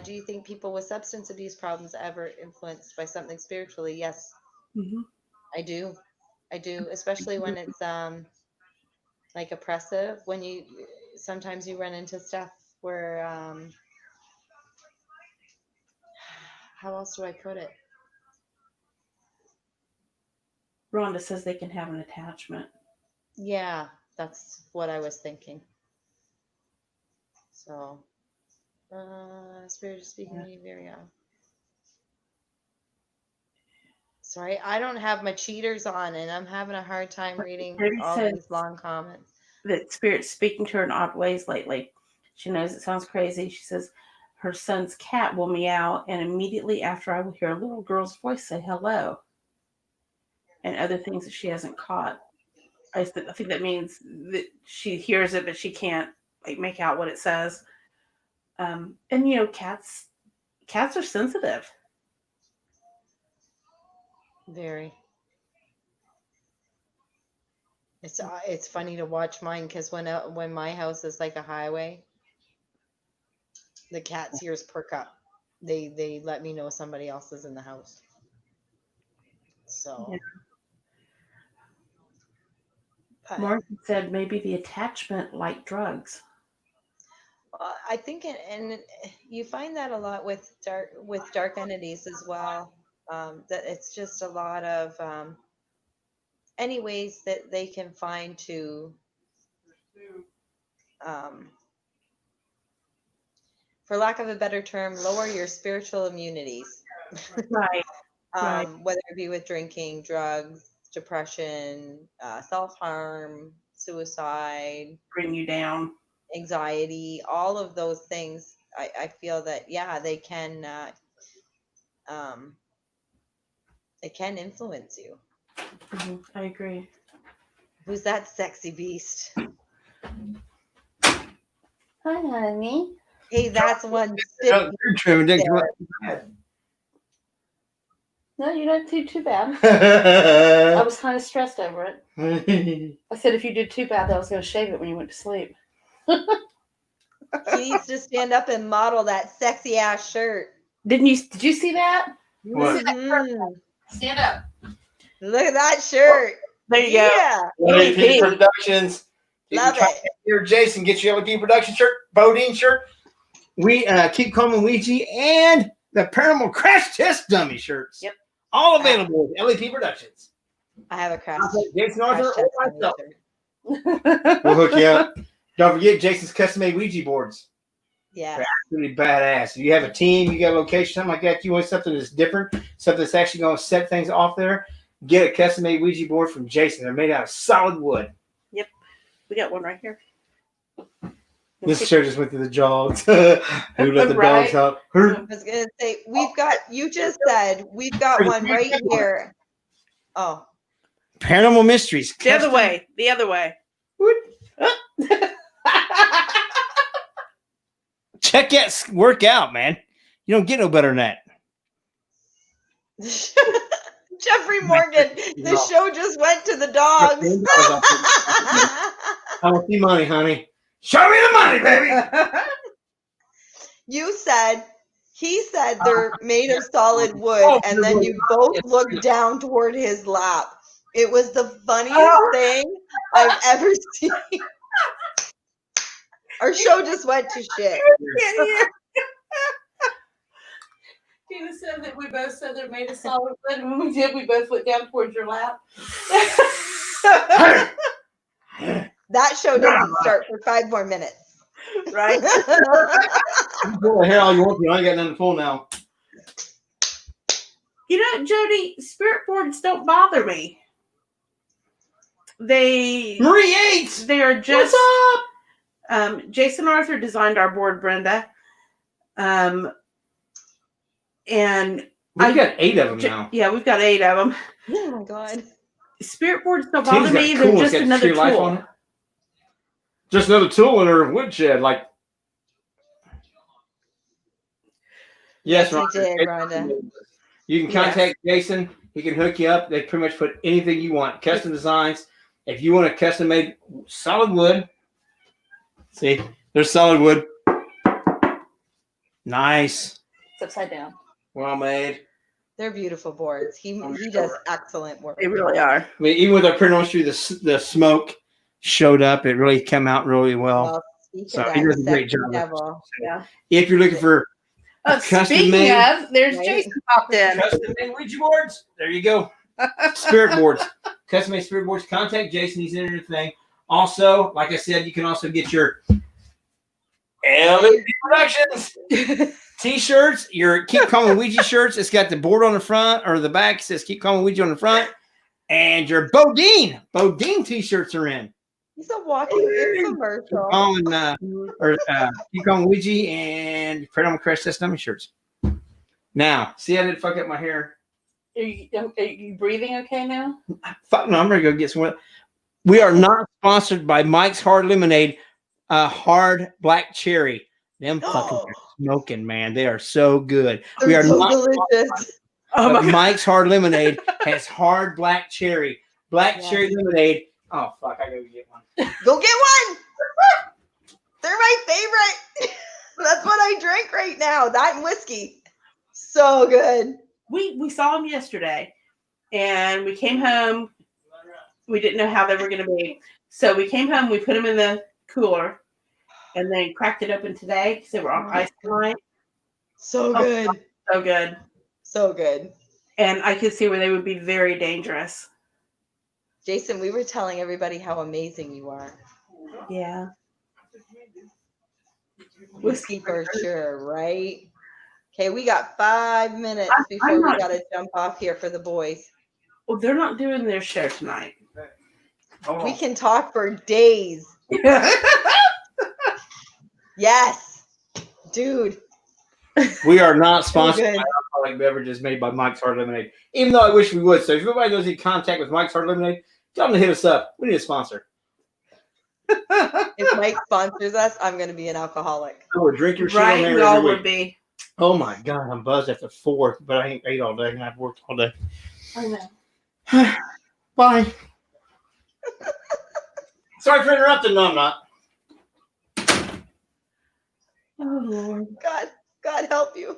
Do you think people with substance abuse problems ever influenced by something spiritually? Yes, Hmm. I do. I do, especially when it's like oppressive. When you sometimes you run into stuff where how else do I put it? Rhonda says they can have an attachment. Yeah, that's what I was thinking. So, spirit is speaking Yeah. to me very Sorry, I don't have my cheaters on, and I'm having a hard time reading Debbie all says these long comments. that spirit's speaking to her in odd ways lately. She knows it sounds crazy. She says her son's cat will meow, and immediately after I will hear a little girl's voice say hello and other things that she hasn't caught. I think that means that she hears it, but she can't like make out what it says. And cats are sensitive. Very. It's funny to watch mine because when my house is like a highway, the cat's ears perk up. They let me know somebody else is in the house. Yeah. So, but Morgan said maybe the attachment like drugs. I think and you find that a lot with dark entities as well. That it's just a lot of any ways that they can find to um, for lack of a better term, lower your spiritual immunities. Right, right. Whether it be with drinking, drugs, depression, self harm, suicide, Bring you down. anxiety, all of those things. I feel that, yeah, um, they can influence you. I agree. Who's that sexy beast? Hi, honey. Hey, that's one How stiff you're trimming, there. didn't come up. No, you don't do too bad. I I was kind of stressed over it. I said if you did too bad, I was going to shave it when you went to sleep. He needs to stand up and model that sexy ass shirt. Did you see that? What? Mhm. Stand up. Look at that shirt. There you Yeah. LAP Productions. You Love can it. contact here, Jason. Get your LAP Production shirt, Bodine shirt. We keep calling Ouija and the Paranormal Crash Test Dummy shirts. Yep. All available at LAP Productions. I have a crash. Jason crash Arthur test or on myself. shirt. We'll hook you up. Don't forget Jason's custom-made Ouija boards. Yeah. They're absolutely badass. If you have a team, you got a location, something like that, you want something that's different, something that's actually going to set things off there, get a custom-made Ouija board from Jason. They're made out of solid wood. Yep. We got one right here. This chair just went through the dogs. Who let the Right. dogs out? I was going to say, you just said we've got one right here. Oh. Paranormal Mysteries. The other way. The other way. Check that work out, man. You don't get no better than that. Jeffrey Morgan, the show just went to the dogs. I want see money, honey. Show me the money, baby. He said they're made of solid wood, and then you both looked down toward his lap. It was the funniest thing I've ever seen. Our show just went to shit. Tina said that we both said they're made of solid wood, and when we did, we both went down towards your lap. That show didn't start for 5 more minutes. Right? Pull the hair all you want to. I ain't got nothing to pull now. You know, Jody, spirit boards don't bother me. Marie Yates! They are just. What's up? Jason Arthur designed our board, Brenda. And We've got 8 of them now. Yeah, we've got 8 of them. Oh my god. Spirit boards don't bother me. They're just another tool. Just another tool in her woodshed, like. Yes, you did, Rhonda. You can contact Jason. He can hook you up. They pretty much put anything you want. Custom designs. If you want a custom made solid wood, see, there's solid wood. Nice. It's upside down. Well made. They're beautiful boards. He does excellent work. They really are. I mean, even with our print industry, the smoke showed up. It really came out really well. So he does a great job. Yeah. If you're looking for speaking of, there's Jason popped in. Custom made Ouija boards. There you go. Spirit boards. Custom made spirit boards. Contact Jason. He's in everything. Also, like I said, you can also get your LAP Productions t-shirts, your Keep Calm Ouija shirts. It's got the board on the front or the back. It says Keep Calm Ouija on the front. And your Bodine t-shirts are in. He's a walking infomercial. Keep Calm Ouija and Paranormal Crash Test Dummy shirts. Now, see, I didn't fuck up my hair. Are you breathing okay now? Fuck no, I'm gonna go get some. We are not sponsored by Mike's Hard Lemonade, hard black cherry. Them fucking smoking, man. They are so good. They're we are so not delicious. Oh my God. Mike's Hard Lemonade has hard black cherry. Black cherry lemonade. Oh fuck, I gotta get one. Go get one. They're my favorite. That's what I drink right now. That and whiskey. So good. We saw them yesterday, and we came home. We didn't know how they were going to be, so we came home. We put them in the cooler, and then cracked it open today because they were on ice tonight. So good. So good. So good. And I could see where they would be very dangerous. Jason, we were telling everybody how amazing you are. Yeah. Whiskey for sure, right? Okay, we got 5 minutes before we got to jump off here for the boys. Well, they're not doing their show tonight. We can talk for days. Yes. Dude. We are not sponsored by alcoholic beverages made by Mike's Hard Lemonade, even though I wish we would. So if anybody knows in contact with Mike's Hard Lemonade, tell them to hit us up. We need a sponsor. If Mike sponsors us, I'm going to be an alcoholic. I would drink your shit right, on we all would be. Oh my God, I'm buzzed after 4, but I ain't ate all day and I've worked all day. I know. Bye. Sorry for interrupting. No, I'm not. Oh Lord. God help you.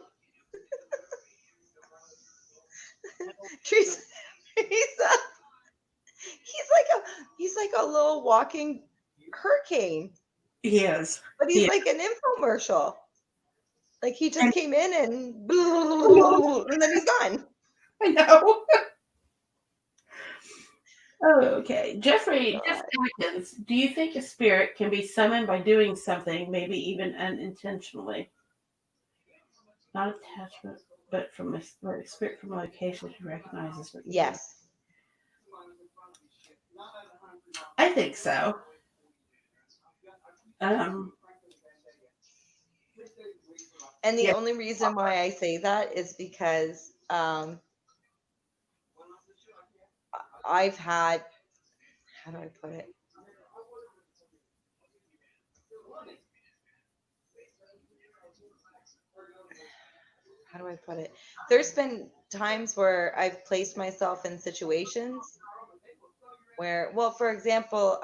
Teresa, he's like a little walking hurricane, He is. but he's He is. like an infomercial. Like he just And- came in and then he's gone. I know. Oh, okay. Jeff Atkins, do you think a spirit can be summoned by doing something, maybe even unintentionally? Not attachment, but from a spirit from a location who recognizes what you do. Yes. I think so. Um, And the Yeah. only reason why I say that is because I've had, how do I put it? How do I put it? There's been times where I've placed myself in situations where, well, for example,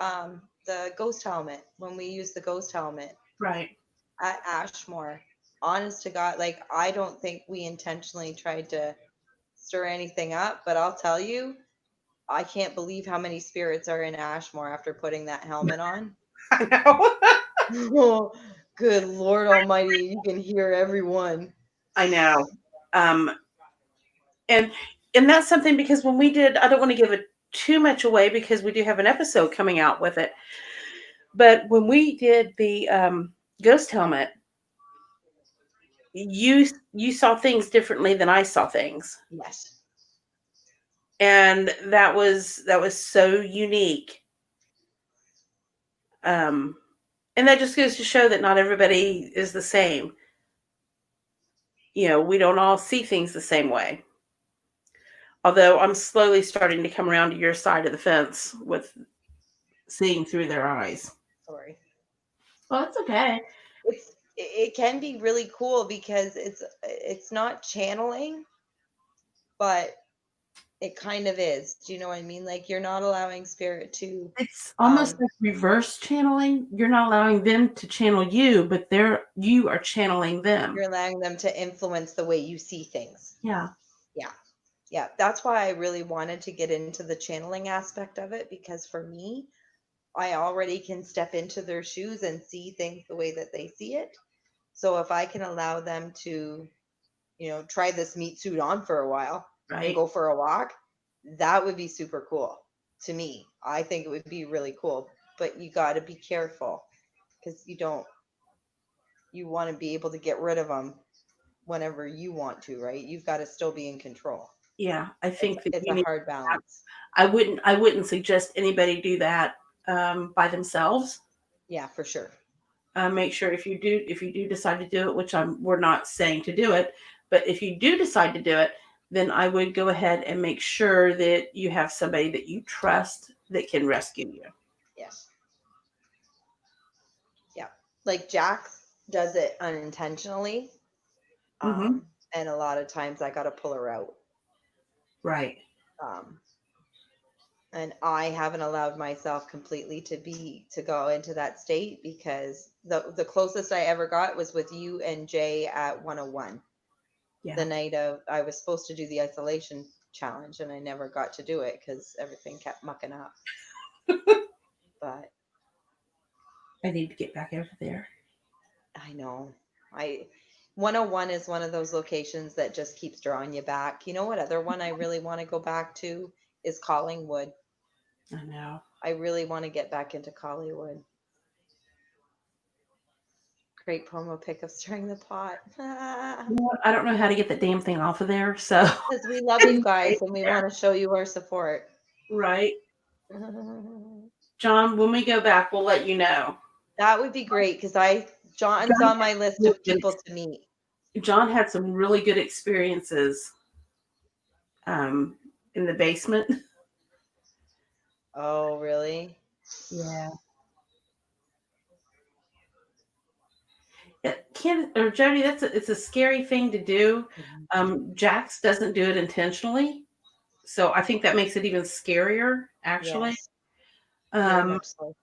the ghost helmet, when we use the ghost helmet right. at Ashmore, honest to God, like I don't think we intentionally tried to stir anything up, but I'll tell you, I can't believe how many spirits are in Ashmore after putting that helmet on. I know. Oh, good Lord Almighty, you can hear everyone. I know. Um, and that's something because when we did, I don't want to give it too much away because we do have an episode coming out with it. But when we did the ghost helmet, you saw things differently than I saw things, Yes. and that was so unique. And that just goes to show that not everybody is the same. You know, we don't all see things the same way. Although I'm slowly starting to come around to your side of the fence with seeing through their eyes. Sorry. Well, that's okay. It can be really cool because it's not channeling, but it kind of is. Do you know what I mean? Like you're not allowing spirit to It's almost um like reverse channeling. You're not allowing them to channel you, but you are channeling them. you're allowing them to influence the way you see things. Yeah. Yeah. Yeah. That's why I really wanted to get into the channeling aspect of it because for me, I already can step into their shoes and see things the way that they see it. So if I can allow them to, try this meat suit on for a while and Right. go for a walk, that would be super cool to me. I think it would be really cool, but you got to be careful because you want to be able to get rid of them whenever you want to, right? You've got to still be in control. Yeah. I think that It's you a need. hard balance. I wouldn't suggest anybody do that by themselves. Yeah, for sure. Make sure if you do decide to do it, which we're not saying to do it, but if you do decide to do it, then I would go ahead and make sure that you have somebody that you trust that can rescue you. Yes. Yeah. Like Jax does it unintentionally. Mm-hmm. And a lot of times I got to pull her out. Right. And I haven't allowed myself completely to go into that state because the closest I ever got was with you and Jay at 101. Yeah. The night of I was supposed to do the isolation challenge and I never got to do it because everything kept mucking up. But I need to get back over there. I know. 101 is one of those locations that just keeps drawing you back. You know what other one I really want to go back to is Collingwood. I know. I really want to get back into Collingwood. Great promo pick of stirring the pot. You know what? I don't know how to get the damn thing off of there, so Because we love you guys and we want to show you our support. right. John, when we go back, we'll let you know. That would be great because John's on my list of people to meet. John had some really good experiences in the basement. Oh, really? Yeah. can't, or Jody, it's a scary thing to do. Jax doesn't do it intentionally, so I think that makes it even scarier, actually. Yes, very Um, much so.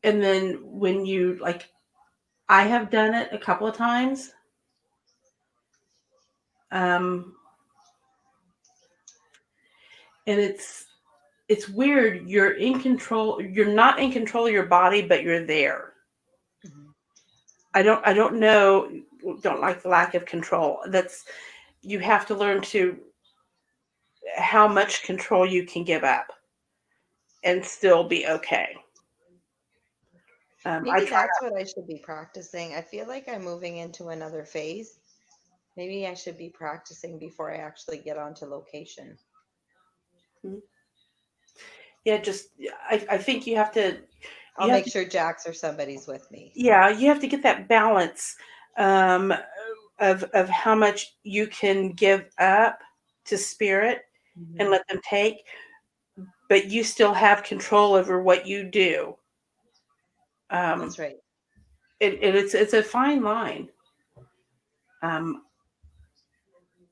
and then when you like, I have done it a couple of times. Um, and it's weird. You're in control. You're not in control of your body, but you're there. Mhm. I don't know. Don't like the lack of control. That's you have to learn to how much control you can give up and still be okay. I Maybe try that's what I should be practicing. I feel like I'm moving into another phase. Maybe I should be practicing before I actually get onto location. not. Yeah, just I think I'll you have make to sure Jax or somebody's with me. yeah you have to get that balance um, of how much you can give up to spirit and Mhm. let them take, but you still have control over what you do. Um, That's right. it's a fine line. Um,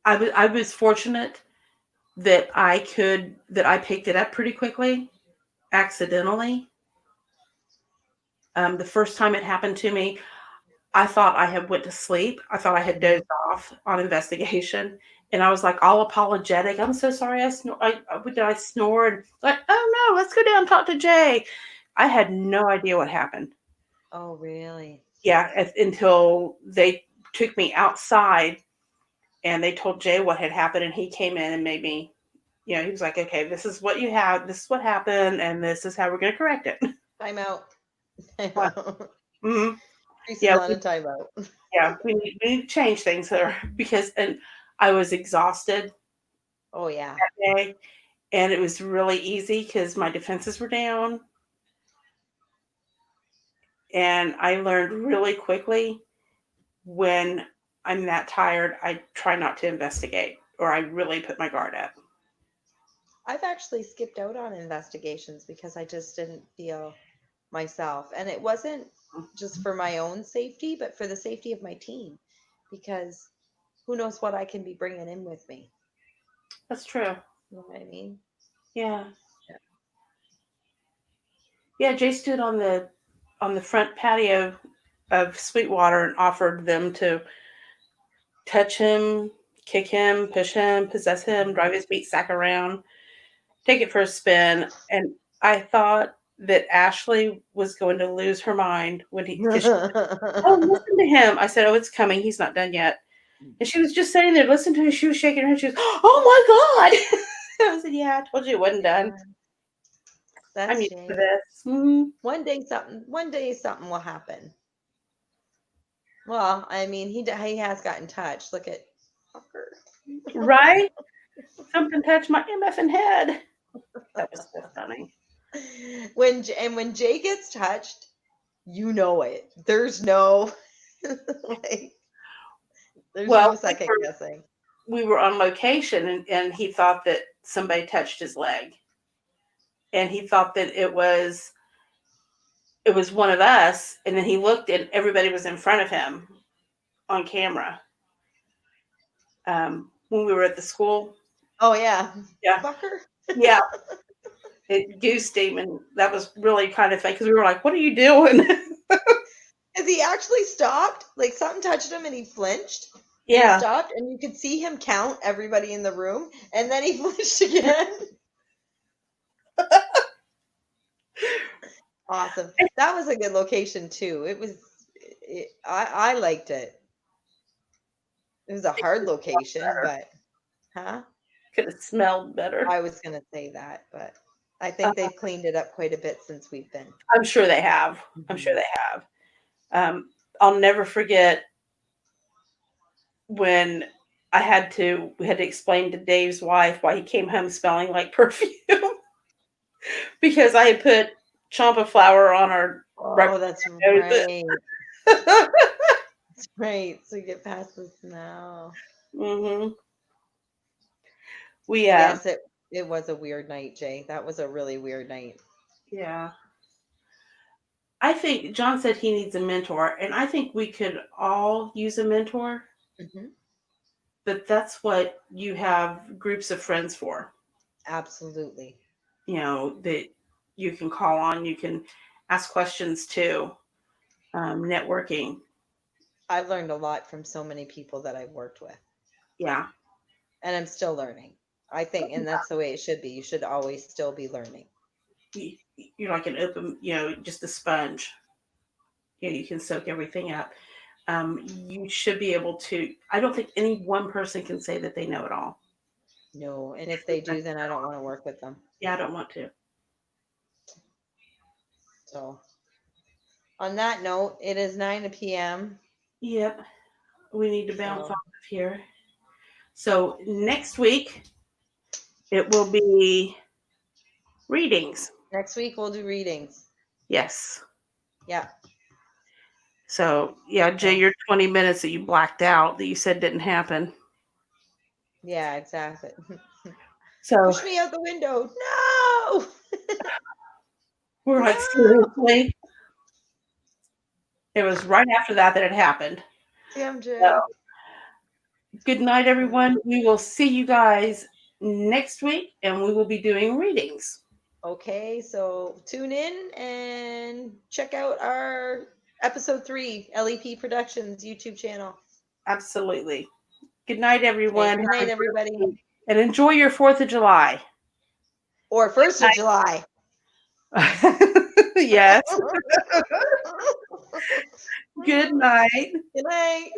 I was fortunate that I picked it up pretty quickly, accidentally. The first time it happened to me, I thought I had went to sleep. I thought I had Mhm. dozed off on investigation, and I was like all apologetic. I'm so sorry. Did I snore? And like, oh no, let's go down and talk to Jay. I had no idea what happened. Oh, really? Yeah, until they took me outside and they told Jay what had happened, and he came in and made me. He was like, okay, this is what you have. This is what happened, and this is how we're going to correct it. Time out. Time out. hmm Reese's Yeah, on a timeout. yeah, we need to change things there because and I was exhausted Oh, yeah. that day, and it was really easy because my defenses were down, and I learned really quickly when I'm that tired, I try not to investigate, or I really put my guard up. I've actually skipped out on investigations because I just didn't feel myself. And it wasn't just for my own safety, but for the safety of my team, because who knows what I can be bringing in with me. That's true. You know what I mean? Yeah, Yeah. yeah. Jay stood on the front patio of Sweetwater and offered them to touch him, kick him, push him, possess him, drive his meat sack around, take it for a spin. And I thought that Ashley was going to lose her mind when because she said, oh, listen to him. I said, oh, it's coming. He's not done yet. And she was just sitting there, listening to him. She was shaking her head. She was, oh my God. I said, yeah, I told you it wasn't done. Yeah, I'm that's used to Jay. this. Mhm. One day something will happen. Well, I mean, he has gotten touched. Look at fucker. Right? Something touched my MFing head. That was so funny. When Jay gets touched, you know it. There's no like there's Well, no second guessing. we were on location and he thought that somebody touched his leg. And he thought that it was one of us, and then he looked and everybody was in front of him on camera. When we were at the school. Oh yeah. Yeah. Fucker. Yeah. It goosed him, and that was really kind of funny because we were like, what are you doing? Because he actually stopped, like something touched him and he flinched. And he Yeah. stopped and you could see him count everybody in the room and then he flinched again. Awesome. That was a good location too. I liked it. It was a hard location, but huh? Could have smelled better. I was gonna say that, but I think Uh, they've cleaned it up quite a bit since we've been. I'm sure they have. I'm sure Mhm. they have. I'll never forget when we had to explain to Dave's wife why he came home smelling like perfume because I had put champa flower on our Oh, that's noses. right. That's right. So you get past the smell. hmm We Yes, it was a weird night, Jay. That was a really weird night. yeah. I think John said he needs a mentor, and I think we could all use a mentor, Hmm. but that's what you have groups of friends for. Absolutely. That you can call on, you can ask questions to, networking. I've learned a lot from so many people that I've worked with, Yeah. and I'm still learning. I think, and that's the way it should be. You should always still be learning. You're like an open, just a sponge. You can soak everything up. You should be able to. I don't think any one person can say that they know it all. No, and if they do, then I don't want to work with them. Yeah, I don't want to. So, on that note, it is 9 p.m. Yep. We need to bounce off So, of here. So next week it will be readings. next week we'll do readings. Yes. Yeah. So yeah, Jay, your 20 minutes that you blacked out that you said didn't happen. Yeah, exactly. So Push me out the window. No. we're like, No. seriously? It was right after that it happened. Damn, Jay. So, good night, everyone. We will see you guys next week, and we will be doing readings. Okay, so tune in and check out our episode 3 LEP Productions YouTube channel. Absolutely. Good night, everyone. Good night, everybody. And enjoy your 4th of July. Or 1st of July. Yes. Good night. Good night.